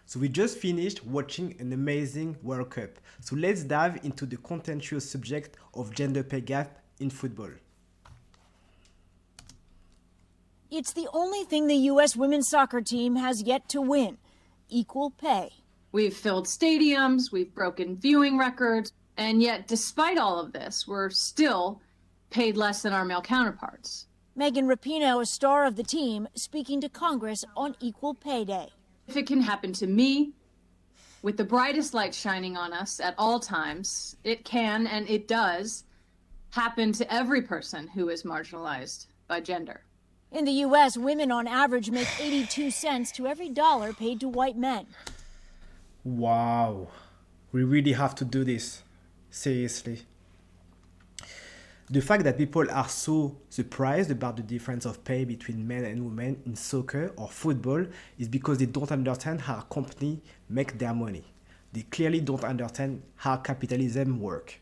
So we just finished watching an amazing World Cup. So let's dive into the contentious subject of gender pay gap in football. It's the only thing the U.S. women's soccer team has yet to win: equal pay. We've filled stadiums, we've broken viewing records, and yet despite all of this, we're still paid less than our male counterparts. Megan Rapinoe, a star of the team, speaking to Congress on Equal Pay Day. If it can happen to me, with the brightest light shining on us at all times, it can, and it does, happen to every person who is marginalized by gender. In the U.S., women on average make 82 cents to every dollar paid to white men. Wow, we really have to do this. Seriously. The fact that people are so surprised about the difference of pay between men and women in soccer or football is because they don't understand how companies make their money. They clearly don't understand how capitalism works.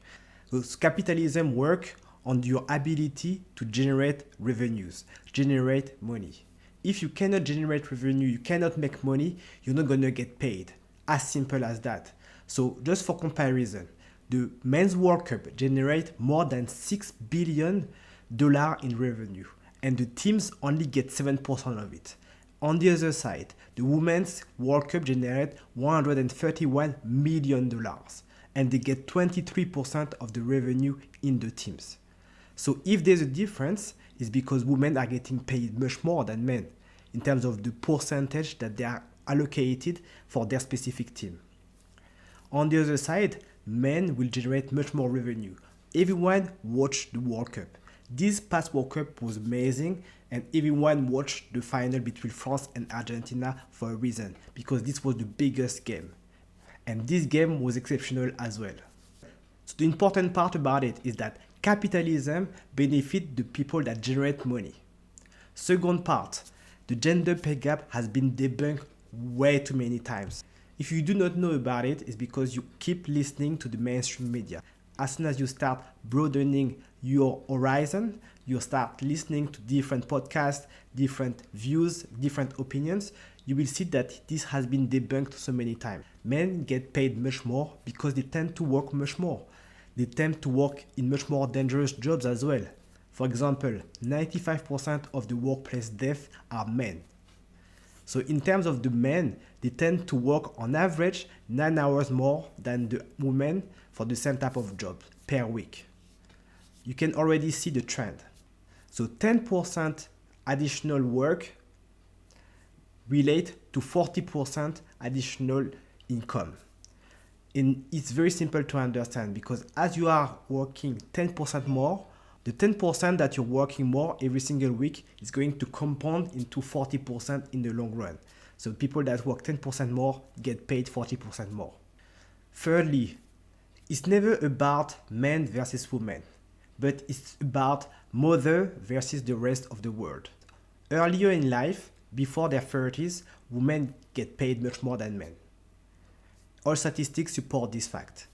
So capitalism works on your ability to generate revenues, generate money. If you cannot generate revenue, you cannot make money, you're not going to get paid. As simple as that. So just for comparison, the men's World Cup generates more than $6 billion in revenue, and the teams only get 7% of it. On the other side, the women's World Cup generates $131 million, and they get 23% of the revenue in the teams. So if there's a difference, it's because women are getting paid much more than men in terms of the percentage that they are allocated for their specific team. On the other side, men will generate much more revenue. Everyone watched the World Cup. This past World Cup was amazing, and everyone watched the final between France and Argentina for a reason, because this was the biggest game. And this game was exceptional as well. So the important part about it is that capitalism benefits the people that generate money. Second part, the gender pay gap has been debunked way too many times. If you do not know about it, it's because you keep listening to the mainstream media. As soon as you start broadening your horizon, you start listening to different podcasts, different views, different opinions, you will see that this has been debunked so many times. Men get paid much more because they tend to work much more. They tend to work in much more dangerous jobs as well. For example, 95% of the workplace deaths are men. So in terms of the men, they tend to work on average 9 hours more than the women for the same type of job per week. You can already see the trend. So 10% additional work relate to 40% additional income. And it's very simple to understand because as you are working 10% more, the 10% that you're working more every single week is going to compound into 40% in the long run. So people that work 10% more get paid 40% more. Thirdly, it's never about men versus women, but it's about mother versus the rest of the world. Earlier in life, before their 30s, women get paid much more than men. All statistics support this fact.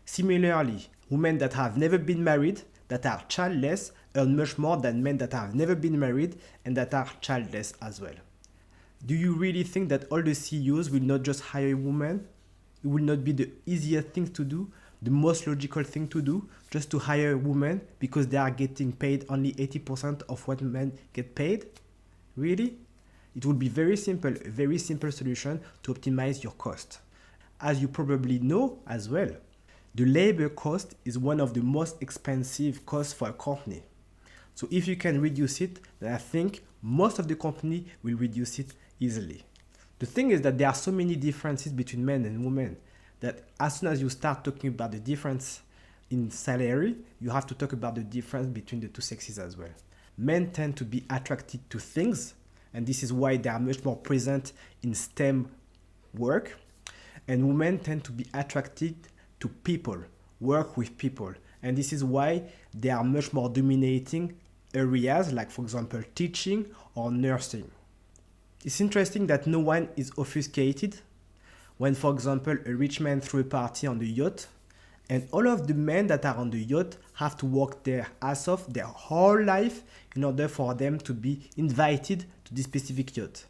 Similarly, women that have never been married, that are childless, earn much more than men that have never been married and that are childless as well. Do you really think that all the CEOs will not just hire women? It will not be the easiest thing to do, the most logical thing to do, just to hire women because they are getting paid only 80% of what men get paid? Really? It would be a very simple solution to optimize your cost. As you probably know as well, the labor cost is one of the most expensive costs for a company. So if you can reduce it, then I think most of the company will reduce it easily. The thing is that there are so many differences between men and women that as soon as you start talking about the difference in salary, you have to talk about the difference between the two sexes as well. Men tend to be attracted to things, and this is why they are much more present in STEM work. And women tend to be attracted to people, work with people. And this is why they are much more dominating areas like, for example, teaching or nursing. It's interesting that no one is obfuscated when, for example, a rich man threw a party on the yacht, and all of the men that are on the yacht have to work their ass off their whole life in order for them to be invited to this specific yacht.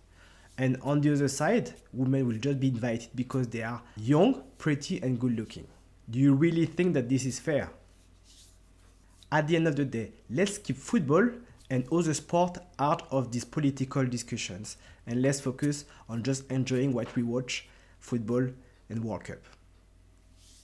And on the other side, women will just be invited because they are young, pretty, and good looking. Do you really think that this is fair? At the end of the day, let's keep football and other sport out of these political discussions, and let's focus on just enjoying what we watch, football and World Cup.